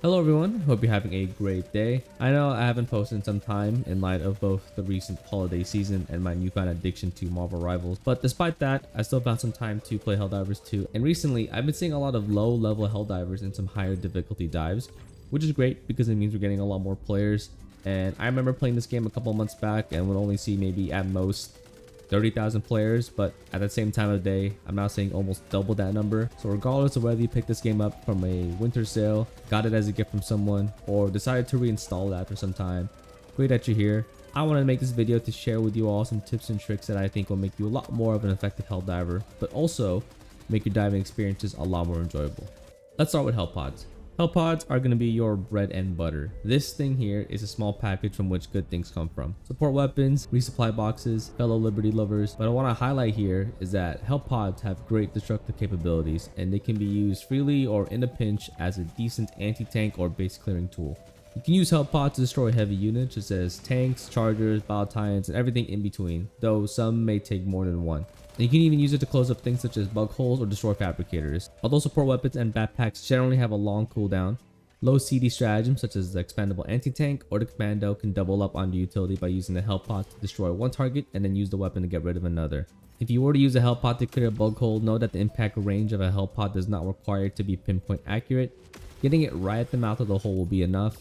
Hello everyone, hope you're having a great day. I know I haven't posted in some time in light of both the recent holiday season and my newfound addiction to Marvel Rivals, but despite that, I still found some time to play Helldivers 2, and recently I've been seeing a lot of low level Helldivers in some higher difficulty dives, which is great because it means we're getting a lot more players. And I remember playing this game a couple months back and would only see maybe at most 30,000 players, but at the same time of day, I'm now seeing almost double that number. So regardless of whether you picked this game up from a winter sale, got it as a gift from someone, or decided to reinstall it after some time, great that you're here. I want to make this video to share with you all some tips and tricks that I think will make you a lot more of an effective Helldiver, but also make your diving experiences a lot more enjoyable. Let's start with Hellpods. Hellpods are going to be your bread and butter. This thing here is a small package from which good things come from. Support weapons, resupply boxes, fellow Liberty lovers. What I want to highlight here is that Hellpods have great destructive capabilities and they can be used freely or in a pinch as a decent anti-tank or base clearing tool. You can use Hellpods to destroy heavy units such as tanks, chargers, Battalions, and everything in between, though some may take more than one. And you can even use it to close up things such as bug holes or destroy fabricators. Although support weapons and backpacks generally have a long cooldown, low CD stratagems such as the expandable anti-tank or the commando can double up on the utility by using the Hellpod to destroy one target and then use the weapon to get rid of another. If you were to use a Hellpod to clear a bug hole, know that the impact range of a Hellpod does not require it to be pinpoint accurate. Getting it right at the mouth of the hole will be enough.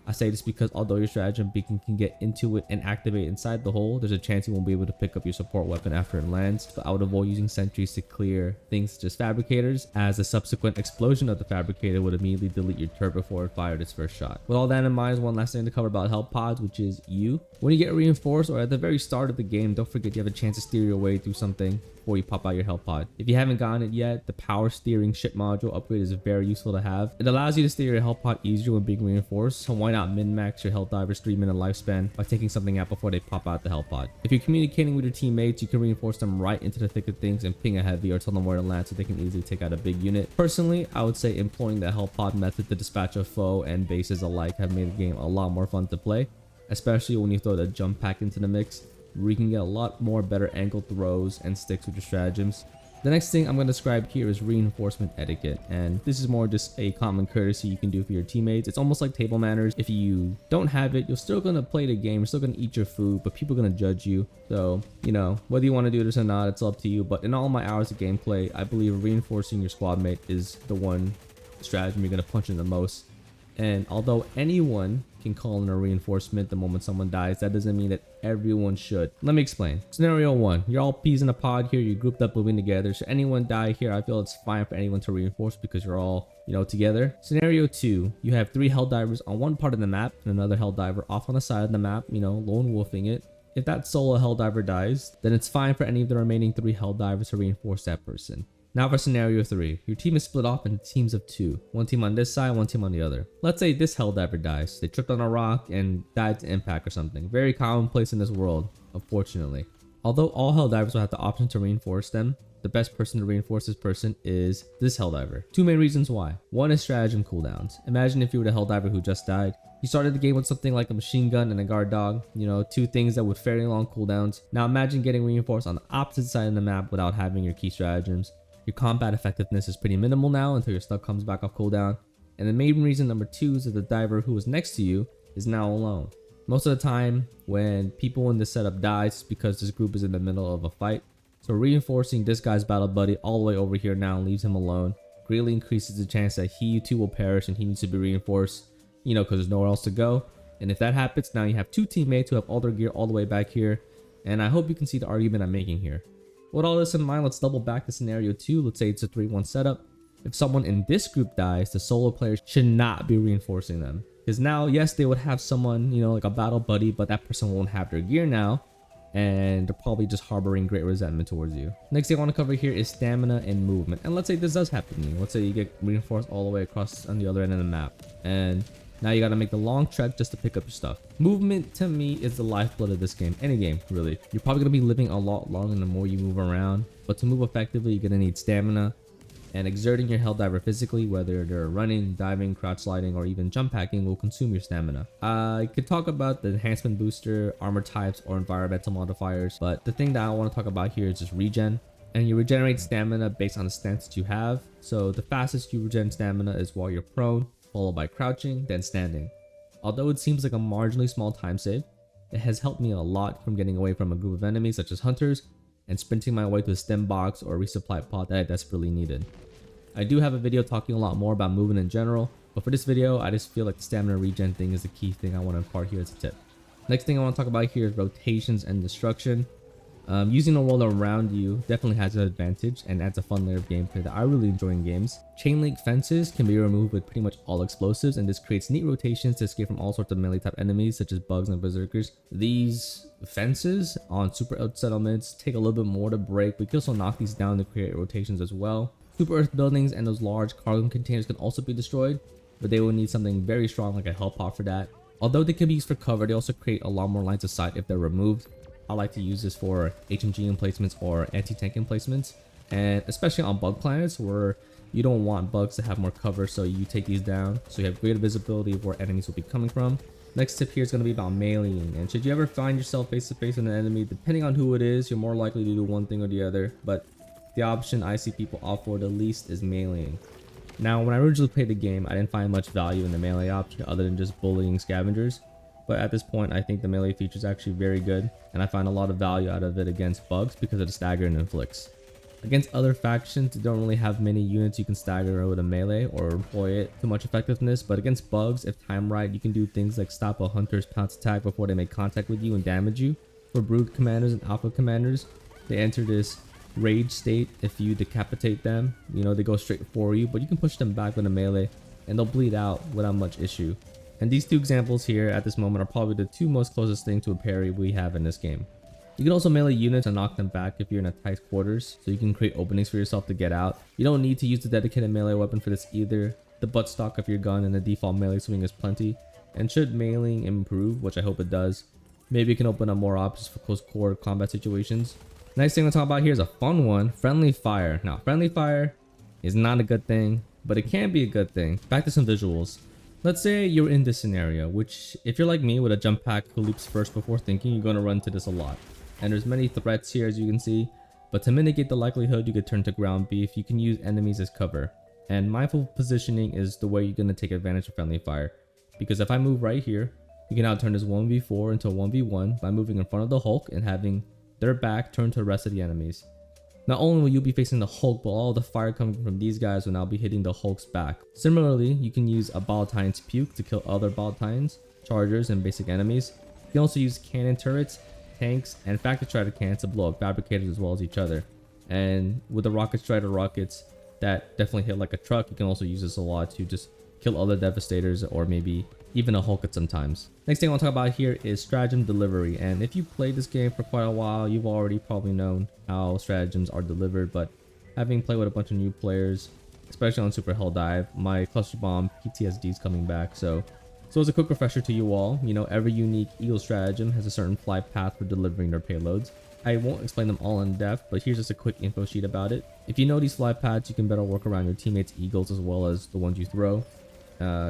I say this because although your stratagem beacon can get into it and activate inside the hole, there's a chance you won't be able to pick up your support weapon after it lands. So I would avoid using sentries to clear things such as fabricators, as a subsequent explosion of the fabricator would immediately delete your turret before it fired its first shot. With all that in mind, one last thing to cover about Hellpods, which is you. When you get reinforced or at the very start of the game, don't forget you have a chance to steer your way through something before you pop out your Hellpod. If you haven't gotten it yet, the power steering ship module upgrade is very useful to have. It allows you to steer your Hellpod easier when being reinforced, so why not min-max your Helldiver's 3-minute lifespan by taking something out before they pop out the Hellpod. If you're communicating with your teammates, you can reinforce them right into the thick of things and ping a heavy or tell them where to land so they can easily take out a big unit. Personally, I would say employing the Hellpod method to dispatch a foe and bases alike have made the game a lot more fun to play, especially when you throw the jump pack into the mix, where you can get a lot more better angled throws and sticks with your stratagems. The next thing I'm going to describe here is reinforcement etiquette, and this is more just a common courtesy you can do for your teammates. It's almost like table manners. If you don't have it, you're still going to play the game, you're still going to eat your food, but people are going to judge you. So, you know, whether you want to do this or not, it's up to you. But in all my hours of gameplay, I believe reinforcing your squad mate is the one stratagem you're going to punch in the most. And although anyone can call in a reinforcement the moment someone dies, that doesn't mean that everyone should. Let me explain. Scenario 1. You're all peas in a pod here, you're grouped up moving together. Should anyone die here, I feel it's fine for anyone to reinforce because you're all, together. Scenario 2. You have 3 Helldivers on one part of the map and another Helldiver off on the side of the map, lone wolfing it. If that solo Helldiver dies, then it's fine for any of the remaining 3 Helldivers to reinforce that person. Now for scenario 3, your team is split off into teams of 2. One team on this side, one team on the other. Let's say this Helldiver dies. They tripped on a rock and died to impact or something. Very commonplace in this world, unfortunately. Although all Helldivers will have the option to reinforce them, the best person to reinforce this person is this Helldiver. 2 main reasons why. One is stratagem cooldowns. Imagine if you were the Helldiver who just died. You started the game with something like a machine gun and a guard dog, 2 things that with fairly long cooldowns. Now imagine getting reinforced on the opposite side of the map without having your key stratagems. Your combat effectiveness is pretty minimal now until your stuff comes back off cooldown. And the main reason number 2 is that the diver who was next to you is now alone. Most of the time when people in this setup dies, it's because this group is in the middle of a fight. So reinforcing this guy's battle buddy all the way over here now leaves him alone. Greatly increases the chance that he too will perish and he needs to be reinforced, because there's nowhere else to go. And if that happens, now you have 2 teammates who have all their gear all the way back here. And I hope you can see the argument I'm making here. With all this in mind, let's double back to scenario 2. Let's say it's a 3-1 setup. If someone in this group dies, the solo players should not be reinforcing them. Because now, yes, they would have someone, like a battle buddy, but that person won't have their gear now. And they're probably just harboring great resentment towards you. Next thing I want to cover here is stamina and movement. And let's say this does happen to you. Let's say you get reinforced all the way across on the other end of the map. And now you gotta make the long trek just to pick up your stuff. Movement to me is the lifeblood of this game. Any game, really. You're probably gonna be living a lot longer the more you move around. But to move effectively, you're gonna need stamina. And exerting your Helldiver physically, whether they're running, diving, crouch sliding, or even jump packing, will consume your stamina. I could talk about the enhancement booster, armor types, or environmental modifiers. But the thing that I want to talk about here is just regen. And you regenerate stamina based on the stance that you have. So the fastest you regen stamina is while you're prone. followed by crouching, then standing. Although it seems like a marginally small time save, it has helped me a lot from getting away from a group of enemies such as hunters and sprinting my way to a stem box or a resupply pod that I desperately needed. I do have a video talking a lot more about movement in general, but for this video I just feel like the stamina regen thing is the key thing I want to impart here as a tip. Next thing I want to talk about here is rotations and destruction. Using the world around you definitely has an advantage and adds a fun layer of gameplay that I really enjoy in games. Chain link fences can be removed with pretty much all explosives, and this creates neat rotations to escape from all sorts of melee type enemies such as bugs and berserkers. These fences on super earth settlements take a little bit more to break, but you can also knock these down to create rotations as well. Super earth buildings and those large cargo containers can also be destroyed, but they will need something very strong like a Hellpod for that. Although they can be used for cover, they also create a lot more lines of sight if they're removed. I like to use this for HMG emplacements or anti-tank emplacements, and especially on bug planets where you don't want bugs to have more cover, so you take these down so you have greater visibility of where enemies will be coming from. Next tip here is going to be about meleeing, and should you ever find yourself face to face with an enemy, depending on who it is, you're more likely to do one thing or the other, but the option I see people opt for the least is meleeing. Now, when I originally played the game, I didn't find much value in the melee option other than just bullying scavengers. But at this point, I think the melee feature is actually very good, and I find a lot of value out of it against bugs because of the stagger it inflicts. Against other factions, you don't really have many units you can stagger with a melee or employ it to much effectiveness, but against bugs, if timed right, you can do things like stop a hunter's pounce attack before they make contact with you and damage you. For brood commanders and alpha commanders, they enter this rage state. If you decapitate them, they go straight for you, but you can push them back with a melee and they'll bleed out without much issue. And these two examples here at this moment are probably the two most closest thing to a parry we have in this game. You can also melee units and knock them back if you're in a tight quarters, so you can create openings for yourself to get out. You don't need to use the dedicated melee weapon for this either. The buttstock of your gun and the default melee swing is plenty, and should meleeing improve, which I hope it does, maybe it can open up more options for close quarter combat situations. Next thing I'll talk about here is a fun one, friendly fire. Now, friendly fire is not a good thing, but it can be a good thing. Back to some visuals. Let's say you're in this scenario, which if you're like me with a jump pack who leaps first before thinking, you're going to run into this a lot. And there's many threats here as you can see, but to mitigate the likelihood you could turn to ground beef, you can use enemies as cover. And mindful positioning is the way you're going to take advantage of friendly fire. Because if I move right here, you can now turn this 1v4 into a 1v1 by moving in front of the Hulk and having their back turned to the rest of the enemies. Not only will you be facing the Hulk, but all the fire coming from these guys will now be hitting the Hulk's back. Similarly, you can use a Baltine's Puke to kill other Baltines, chargers, and basic enemies. You can also use cannon turrets, tanks, and Factor Strider cannons to blow up fabricators as well as each other. And with the Rocket Strider rockets that definitely hit like a truck, you can also use this a lot to just kill other Devastators or maybe even a Hulk at sometimes. Next thing I want to talk about here is Stratagem Delivery, and if you played this game for quite a while, you've already probably known how stratagems are delivered, but having played with a bunch of new players, especially on Super Helldive, my cluster bomb PTSD is coming back. So as a quick refresher to you all, every unique Eagle stratagem has a certain flight path for delivering their payloads. I won't explain them all in depth, but here's just a quick info sheet about it. If you know these flight paths, you can better work around your teammates' Eagles as well as the ones you throw.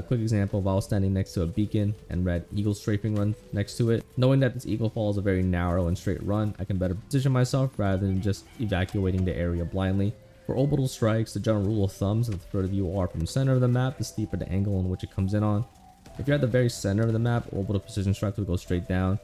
Quick example, if I was standing next to a beacon and read Eagle strafing run next to it, knowing that this Eagle fall is a very narrow and straight run, I can better position myself rather than just evacuating the area blindly. For orbital strikes, the general rule of thumb is that the further you are from the center of the map, the steeper the angle in which it comes in on. If you're at the very center of the map, orbital precision strikes will go straight down.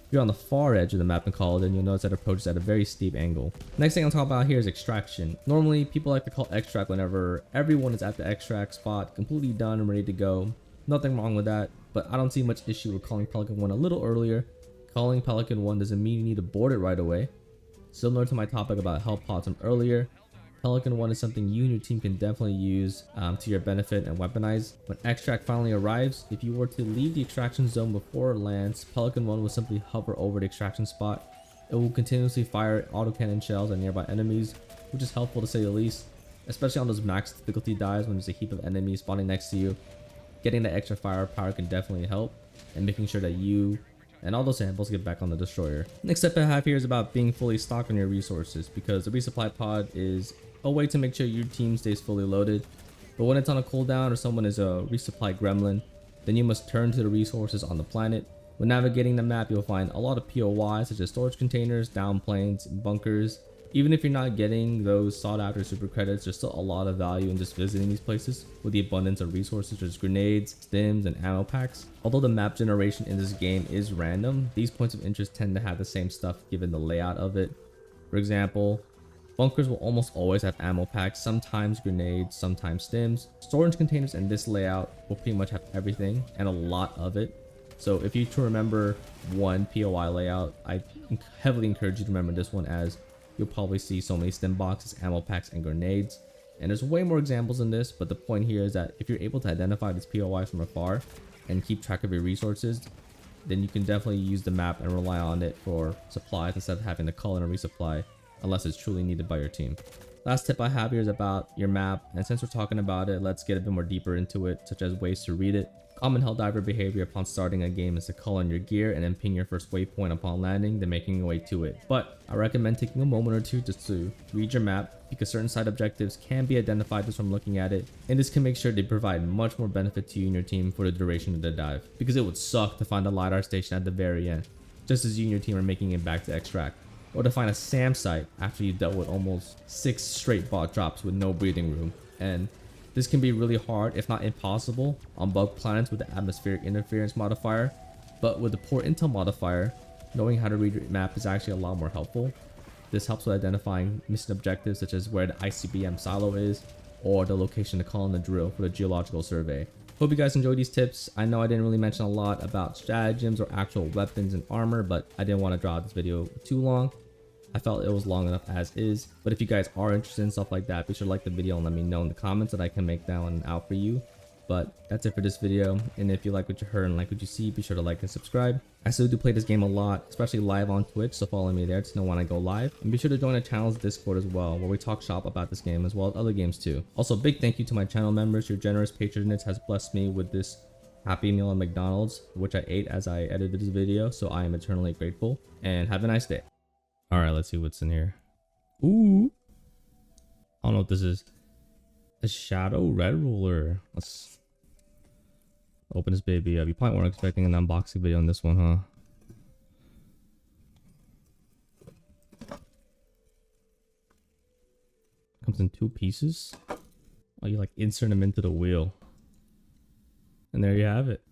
If you're on the far edge of the map and call it in, you'll notice that it approaches at a very steep angle. Next thing I'll talk about here is extraction. Normally, people like to call extract whenever everyone is at the extract spot, completely done and ready to go. Nothing wrong with that, but I don't see much issue with calling Pelican 1 a little earlier. Calling Pelican 1 doesn't mean you need to board it right away. Similar to my topic about Hellpods from earlier, Pelican 1 is something you and your team can definitely use to your benefit and weaponize. When extract finally arrives, if you were to leave the extraction zone before it lands, Pelican 1 will simply hover over the extraction spot. It will continuously fire autocannon shells at nearby enemies, which is helpful to say the least, especially on those max difficulty dives when there's a heap of enemies spawning next to you. Getting the extra firepower can definitely help, and making sure that you and all those samples get back on the destroyer. Next step I have here is about being fully stocked on your resources, because the resupply pod is a way to make sure your team stays fully loaded. But when it's on a cooldown or someone is a resupply gremlin, then you must turn to the resources on the planet. When navigating the map, you'll find a lot of POIs such as storage containers, down planes, bunkers, Even if you're not getting those sought after super credits, there's still a lot of value in just visiting these places with the abundance of resources such as grenades, stims, and ammo packs. Although the map generation in this game is random, these points of interest tend to have the same stuff given the layout of it. For example, bunkers will almost always have ammo packs, sometimes grenades, sometimes stims. Storage containers in this layout will pretty much have everything and a lot of it. So if you to remember one POI layout, I heavily encourage you to remember this one, as you'll probably see so many stim boxes, ammo packs, and grenades. And there's way more examples in this, but the point here is that if you're able to identify these POIs from afar and keep track of your resources, then you can definitely use the map and rely on it for supplies instead of having to call in a resupply unless it's truly needed by your team. Last tip I have here is about your map, and since we're talking about it, let's get a bit more deeper into it, such as ways to read it. Common Helldiver behavior upon starting a game is to call in your gear and then ping your first waypoint upon landing, then making your way to it. But I recommend taking a moment or two just to read your map, because certain side objectives can be identified just from looking at it, and this can make sure they provide much more benefit to you and your team for the duration of the dive, because it would suck to find a LiDAR station at the very end, just as you and your team are making it back to extract, or to find a SAM site after you dealt with almost 6 straight bot drops with no breathing room. And this can be really hard, if not impossible, on bug planets with the atmospheric interference modifier, but with the poor intel modifier, knowing how to read your map is actually a lot more helpful. This helps with identifying mission objectives such as where the ICBM silo is, or the location to call in the drill for the geological survey. Hope you guys enjoyed these tips. I know I didn't really mention a lot about stratagems or actual weapons and armor, but I didn't want to draw this video too long. I felt it was long enough as is, but if you guys are interested in stuff like that, be sure to like the video and let me know in the comments that I can make that one out for you. But that's it for this video, and if you like what you heard and like what you see, be sure to like and subscribe. I still do play this game a lot, especially live on Twitch, so follow me there to know when I go live. And be sure to join the channel's Discord as well, where we talk shop about this game as well as other games too. Also, big thank you to my channel members. Your generous patronage has blessed me with this Happy Meal at McDonald's, which I ate as I edited this video, so I am eternally grateful. And have a nice day. Alright, let's see what's in here. Ooh. I don't know what this is. A shadow red ruler. Let's open this baby up. You probably weren't expecting an unboxing video on this one, huh? Comes in 2 pieces. Oh, you like insert them into the wheel. And there you have it.